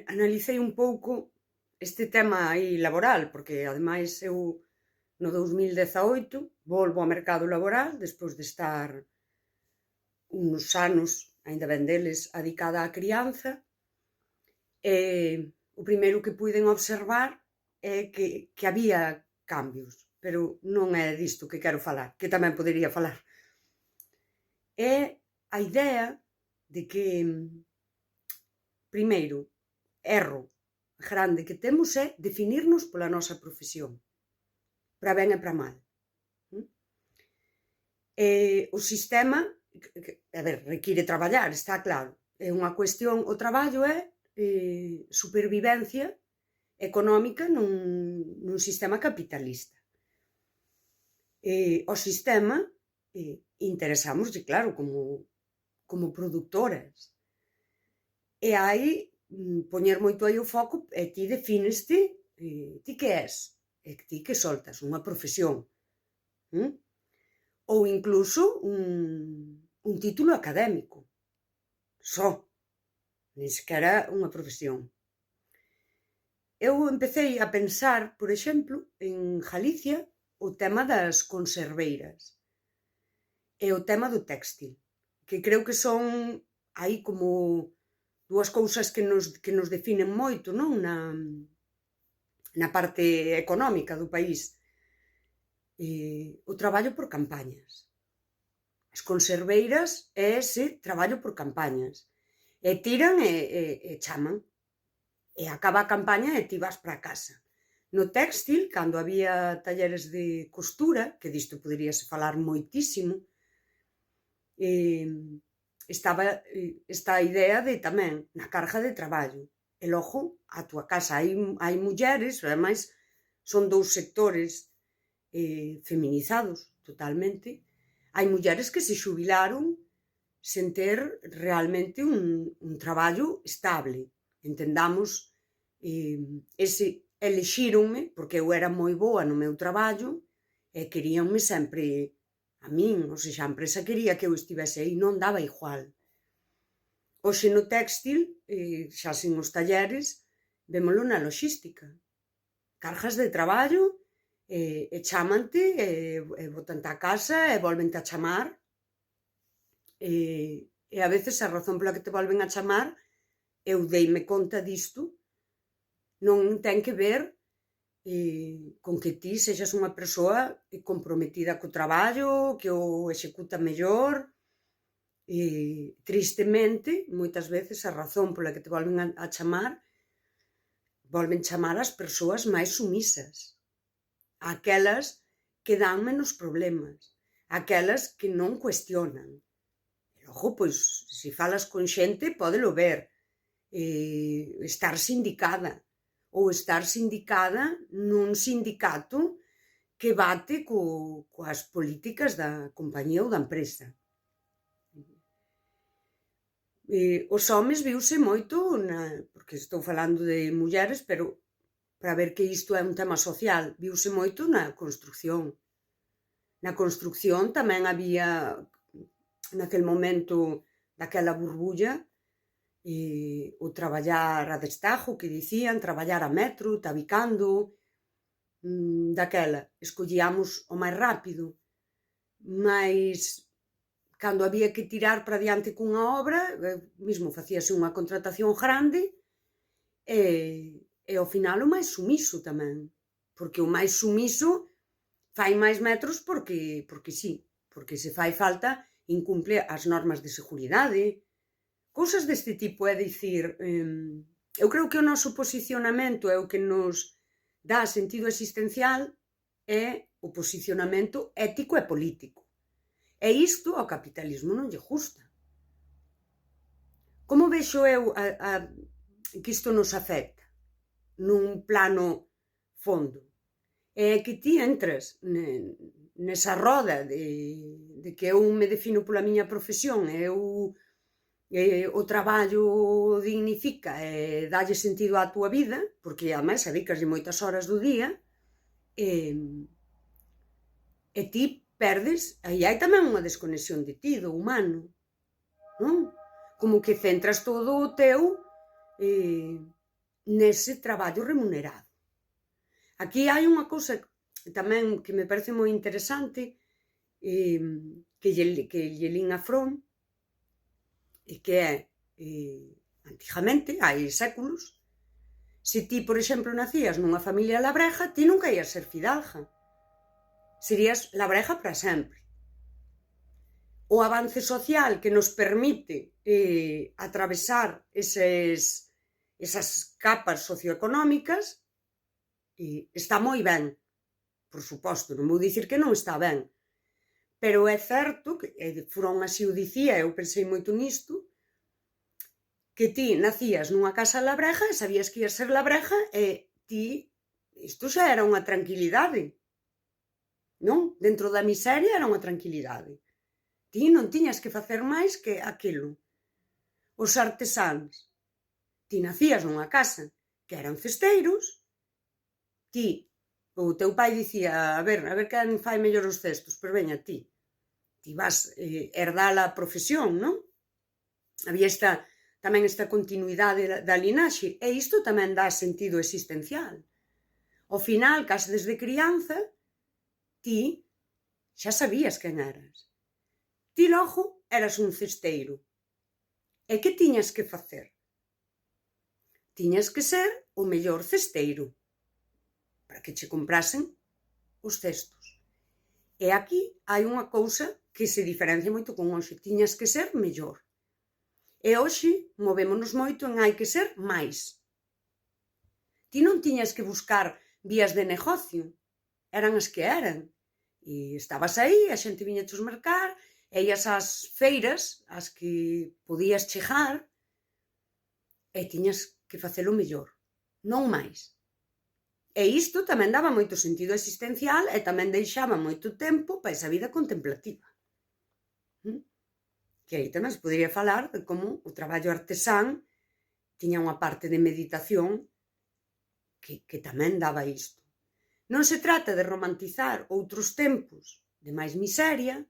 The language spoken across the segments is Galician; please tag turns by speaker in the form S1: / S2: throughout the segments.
S1: analicei un pouco este tema aí laboral, porque ademais eu no 2018 volvo ao mercado laboral despois de estar uns anos, aínda ben deles, adicada á crianza. E o primeiro que puiden observar é que había cambios, pero non é disto que quero falar, que tamén podería falar. É a idea de que, primeiro, erro grande que temos é definirnos pola nosa profesión, para ben e para mal. O sistema, a ver, require traballar, está claro. É unha cuestión, o traballo é supervivencia económica nun sistema capitalista. Ao sistema interesámoslle, claro, como produtoras. E hai poñer moito aí o foco e ti defineste, ti que és? E ti que soltas unha profesión. Ou incluso un título académico. Só. Nin sequera unha profesión. Eu empecei a pensar, por exemplo, en Galicia, o tema das conserveiras e o tema do téxtil, que creo que son aí como dúas cousas que nos definen moito, non? Na parte económica do país. O traballo por campañas. As conserveiras é ese traballo por campañas. E tiran e chaman. E acaba a campaña e ti vas para casa. No téxtil, cando había talleres de costura, que disto poderíase falar moitísimo, estaba esta idea de tamén na carga de traballo. E logo, a túa casa. Hai mulleres, ademais, son dous sectores feminizados totalmente. Hai mulleres que se xubilaron sen ter realmente un traballo estable. Entendamos, elexíronme, porque eu era moi boa no meu traballo, e queríanme sempre a min, ou seja, a empresa quería que eu estivese aí, non daba igual. Hoxe no téxtil, xa sen os talleres, vémolo na loxística. Cargas de traballo, e chámante, e botante a casa, e volvente a chamar, e a veces a razón pola que te volven a chamar, eu deime conta disto, non ten que ver con que ti sexas unha persoa comprometida co traballo, que o executa mellor. Tristemente, moitas veces a razón pola que te volven a chamar, volven chamar as persoas máis sumisas, aquelas que dan menos problemas, aquelas que non cuestionan. E logo, pois, se falas con xente, pódelo ver. Estar sindicada, ou estar sindicada nun sindicato que bate coas políticas da compañía ou da empresa. Os homes viuse moito, porque estou falando de mulleres, pero para ver que isto é un tema social, viuse moito na construcción. Na construcción tamén había, naquel momento daquela burbulla, o traballar a destajo, que dicían, traballar a metro, tabicando, daquela, escollíamos o máis rápido, mais cando había que tirar para diante cunha obra, mesmo facíase unha contratación grande, e ao final o máis sumiso tamén, porque o máis sumiso fai máis metros porque sí, porque se fai falta incumple as normas de seguridade, cousas deste tipo. É dicir, eu creo que o noso posicionamento é o que nos dá sentido existencial, é o posicionamento ético e político. E isto ao capitalismo non lle gusta. Como vexo eu que isto nos afecta nun plano fondo? É que ti entras nesa roda de que eu me defino pola miña profesión, o traballo dignifica e dalle sentido á túa vida, porque ademais dedicaslle moitas horas do día, e ti perdes, aí hai tamén unha desconexión de ti, do humano, non? Como que centras todo o teu nese traballo remunerado. Aquí hai unha cousa tamén que me parece moi interesante, que lle lin a Fromm, e que é, antigamente, hai séculos, se ti, por exemplo, nacías nunha familia labreja, ti nunca ias ser fidalga. Serías labreja para sempre. O avance social que nos permite atravesar esas capas socioeconómicas está moi ben, por suposto, non vou dicir que non está ben, pero é certo que Fromm así o dicía, eu pensei moito nisto, que ti nacías nunha casa labreja e sabías que ias ser labreja e ti, isto xa era unha tranquilidade, non? Dentro da miseria era unha tranquilidade. Ti non tiñas que facer máis que aquilo. Os artesáns, ti nacías nunha casa que eran cesteiros, ti, o teu pai dicía, a ver quen fai mellor os cestos, pero veña ti vas herdar a profesión, non? Había tamén esta continuidade da linaxe, e isto tamén dá sentido existencial. Ao final, case desde crianza, ti xa sabías quen eras. Ti logo eras un cesteiro. E que tiñas que facer? Tiñas que ser o mellor cesteiro para que che comprasen os cestos. E aquí hai unha cousa que se diferencia moito con hoxe. Tiñas que ser mellor. E hoxe movémonos moito en hai que ser máis. Ti non tiñas que buscar vías de negocio. Eran as que eran. E estabas aí, a xente viña chos mercar, e ias ás feiras, as que podías chegar, e tiñas que facelo mellor, non máis. E isto tamén daba moito sentido existencial e tamén deixaba moito tempo para esa vida contemplativa. Que aí tamén se podería falar de como o traballo artesán tiña unha parte de meditación que tamén daba isto. Non se trata de romantizar outros tempos de máis miseria,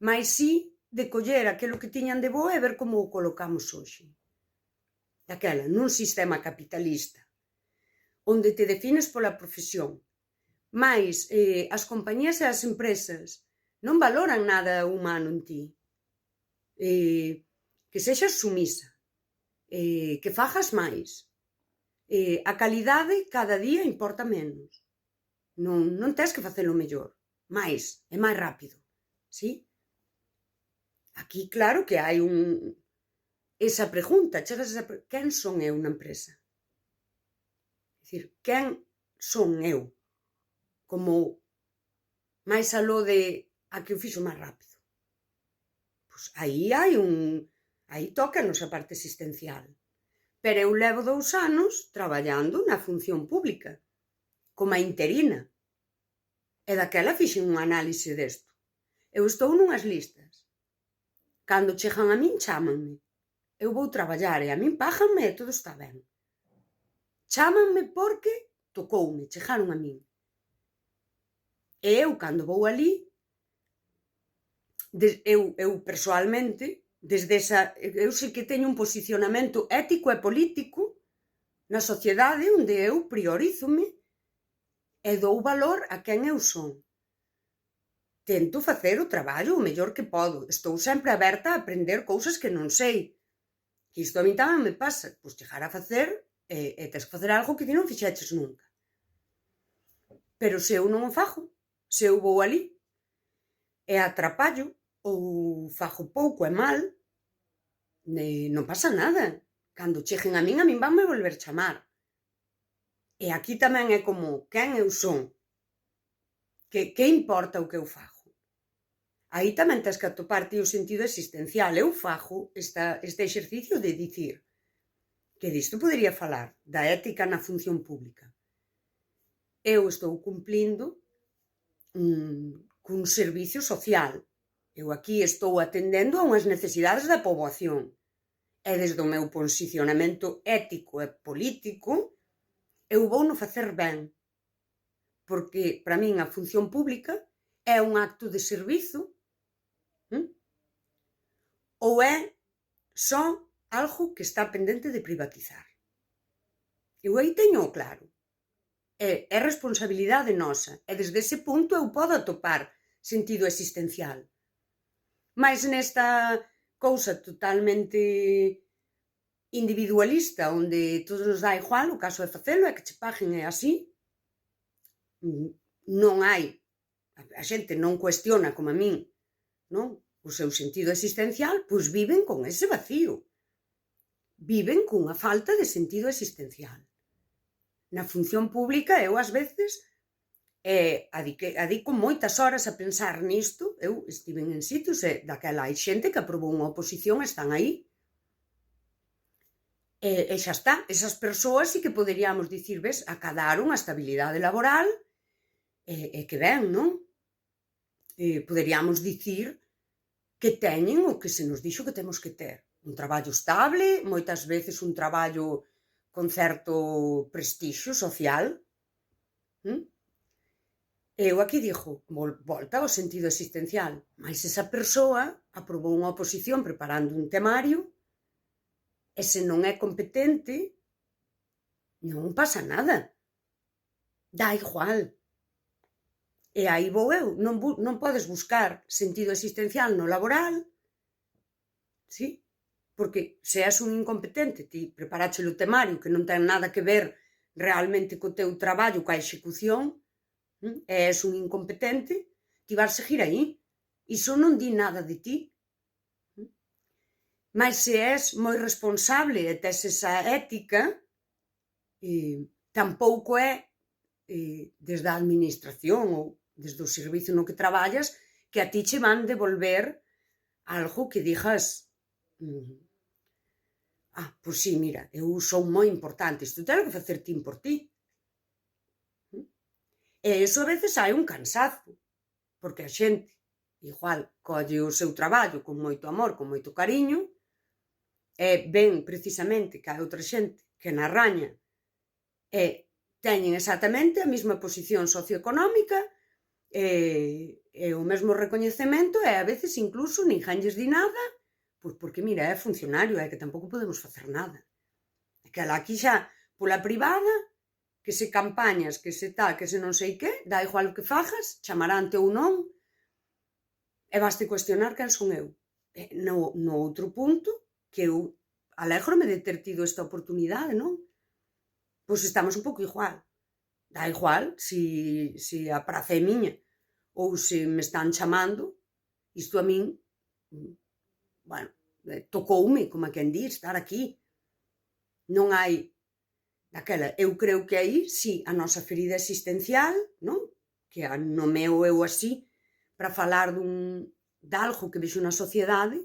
S1: mas sí de coller aquilo que tiñan de bo e ver como o colocamos hoxe. Daquela, nun sistema capitalista, onde te defines pola profesión, mais as compañías e as empresas non valoran nada humano en ti. Que sexas sumisa, que fajas máis. A calidade cada día importa menos. Non tes que facelo mellor, máis e máis rápido, sí? Aquí claro que hai esa pregunta, chegas a quen son eu na empresa? É dicir, quen son eu? Como máis aló de a que o fixo máis rápido. Pois aí aí tócanos a parte existencial. Pero eu levo 2 anos traballando na función pública, como a interina. E daquela fixen un análise desto. Eu estou nunhas listas. Cando chegan a min, chámanme. Eu vou traballar e a min páganme e todo está ben. Chámanme porque tocoume, chegaron a min. E eu, cando vou ali, eu persoalmente, eu sei que teño un posicionamento ético e político na sociedade onde eu priorízome e dou valor a quen eu son. Tento facer o traballo o mellor que podo. Estou sempre aberta a aprender cousas que non sei. Que isto a mí tamén me pasa. Pois chegar a facer e tes que facer algo que ti non fixeches nunca. Pero se eu non o fago, se eu vou ali e atrapallo ou fago pouco e mal, non pasa nada. Cando cheguen a min vanme volver chamar. E aquí tamén é como quen eu son. Que importa o que eu fago? Aí tamén tens que atoparte o sentido existencial. Eu fago este exercicio de dicir que disto podería falar da ética na función pública. Eu estou cumplindo cun servicio social. Eu aquí estou atendendo a unhas necesidades da poboación. E desde o meu posicionamento ético e político, eu vou no facer ben. Porque, para min, a función pública é un acto de servizo ou é só algo que está pendente de privatizar. Eu aí teño claro. É responsabilidade nosa, e desde ese punto eu podo atopar sentido existencial. Mais nesta cousa totalmente individualista, onde todo nos dá igual, o caso é facelo, é que che paguen e así, non hai, a xente non cuestiona como a min, non? O seu sentido existencial, pois viven con ese vacío. Viven cunha falta de sentido existencial. Na función pública eu ás veces adico moitas horas a pensar nisto. Eu estiven en sitios e daquela hai xente que aprobou unha oposición, están aí. E xa está, esas persoas sí que poderíamos dicir, ves, acadaron a estabilidade laboral e que ben, non? Poderíamos dicir que teñen o que se nos dixo que temos que ter. Un traballo estable, moitas veces un traballo con certo prestixio social. Eu aquí digo, volta ao sentido existencial, mas esa persoa aprobou unha oposición preparando un temario e se non é competente, non pasa nada. Dá igual. E aí vou eu, non podes buscar sentido existencial no laboral, sí? Porque se és un incompetente, ti preparache o temario que non ten nada que ver realmente co teu traballo, coa execución, e és un incompetente, ti vas seguir aí. Iso non di nada de ti. Mas se és moi responsable e tes esa ética, tampouco é desde a administración ou desde o servizo no que traballas que a ti che van devolver algo que digas pois sí, mira, eu son moi importante, isto teño que facer tin por ti. E iso a veces hai un cansazo, porque a xente igual colle o seu traballo con moito amor, con moito cariño, e ven precisamente que hai outra xente que na raña e teñen exactamente a mesma posición socioeconómica e o mesmo recoñecemento e a veces incluso ninguén lles di nada, pois porque mira, é funcionario, é que tampouco podemos facer nada. Aquela aquí xa, pola privada, que se campañas, que se tal, que se non sei que, dá igual o que fagas, chamarante ou non, e baste cuestionar quen son eu. No outro punto, que eu alégrome de ter tido esta oportunidade, non? Pois estamos un pouco igual. Dá igual se a praza é miña ou se me están chamando, isto a min, bueno, tocoume, como a quen di, estar aquí. Non hai daquela, eu creo que aí, sí, a nosa ferida existencial, non? Que a nomeo eu así, para falar de algo que vexo na sociedade,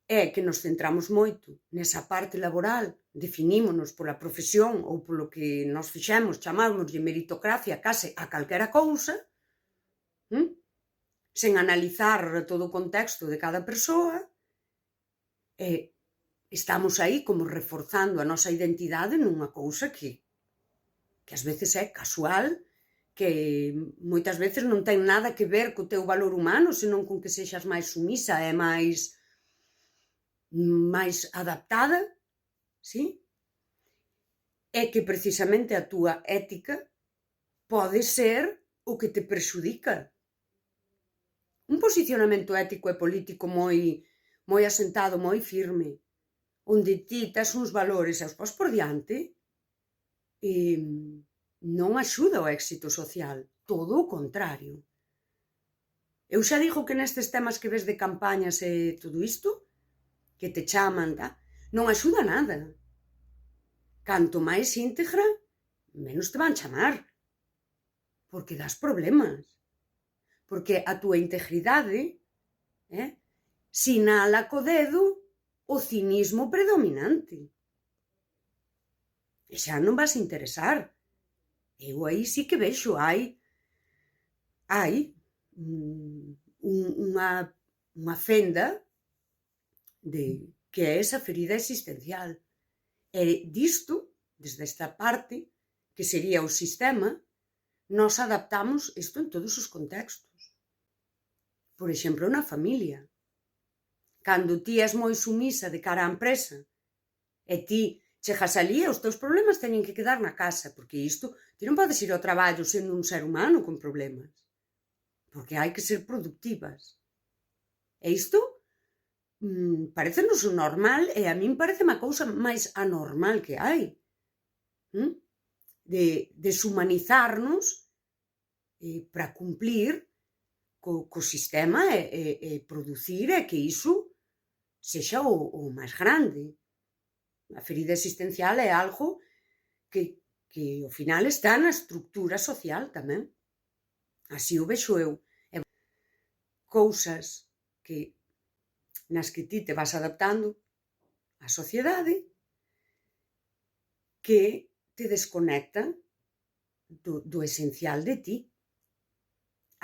S1: é que nos centramos moito nesa parte laboral, definímonos pola profesión ou polo que nos fixemos, chamámoslle meritocracia case a calquera cousa, sen analizar todo o contexto de cada persoa, e estamos aí como reforzando a nosa identidade nunha cousa que ás veces é casual, que moitas veces non ten nada que ver co teu valor humano, senón con que sexas máis sumisa e máis adaptada, sí? É que precisamente a túa ética pode ser o que te prexudica. Un posicionamento ético e político moi asentado, moi firme, onde ti tes uns valores e os pos por diante, non axuda ao éxito social, todo o contrario. Eu xa digo que nestes temas que ves de campañas e todo isto, que te chaman, non axuda nada. Canto máis íntegra, menos te van chamar. Porque das problemas. Porque a túa integridade sinala co dedo o cinismo predominante. E xa non vas interesar. Eu aí sí que vexo, hai unha fenda que é esa ferida existencial. E disto, desde esta parte, que sería o sistema, nos adaptamos isto en todos os contextos. Por exemplo, na familia. Cando ti és moi sumisa de cara á empresa e ti chegas ali e os teus problemas teñen que quedar na casa, porque isto, ti non podes ir ao traballo sendo un ser humano con problemas, porque hai que ser productivas. E isto parecenos o normal e a min parece a cousa máis anormal que hai. De deshumanizarnos para cumplir co sistema e producir e que iso sexa o máis grande. A ferida existencial é algo que ao final está na estructura social tamén. Así o vexo eu. Cousas nas que ti te vas adaptando á sociedade que te desconectan do esencial de ti.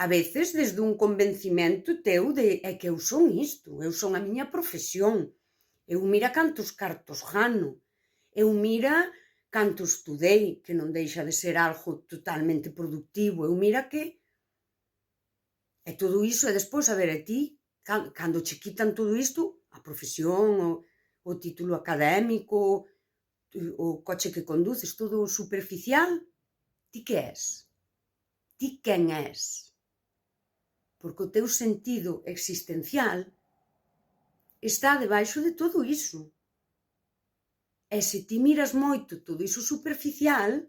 S1: A veces desde un convencimento teu de é que eu son isto, eu son a miña profesión, eu mira cantos cartos gano, eu mira canto estudei, que non deixa de ser algo totalmente productivo, eu mira que... E todo iso, e despois, a ver, e ti, cando che quitan todo isto, a profesión, o título académico, o coche que conduces, todo o superficial, ti que és? Ti quen és? Porque o teu sentido existencial está debaixo de todo iso. E se ti miras moito todo iso superficial,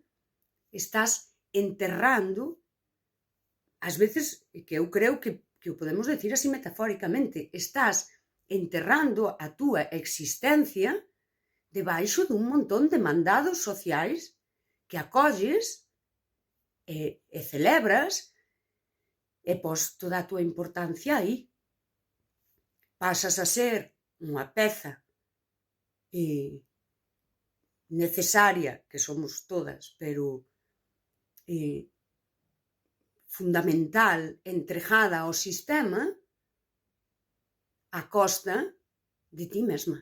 S1: estás enterrando, ás veces, que eu creo que o podemos decir así metafóricamente, estás enterrando a túa existencia debaixo dun montón de mandados sociais que acolles e celebras e pos toda a túa importancia aí. Pasas a ser unha peza necesaria, que somos todas, pero fundamental, entregada ao sistema a costa de ti mesma.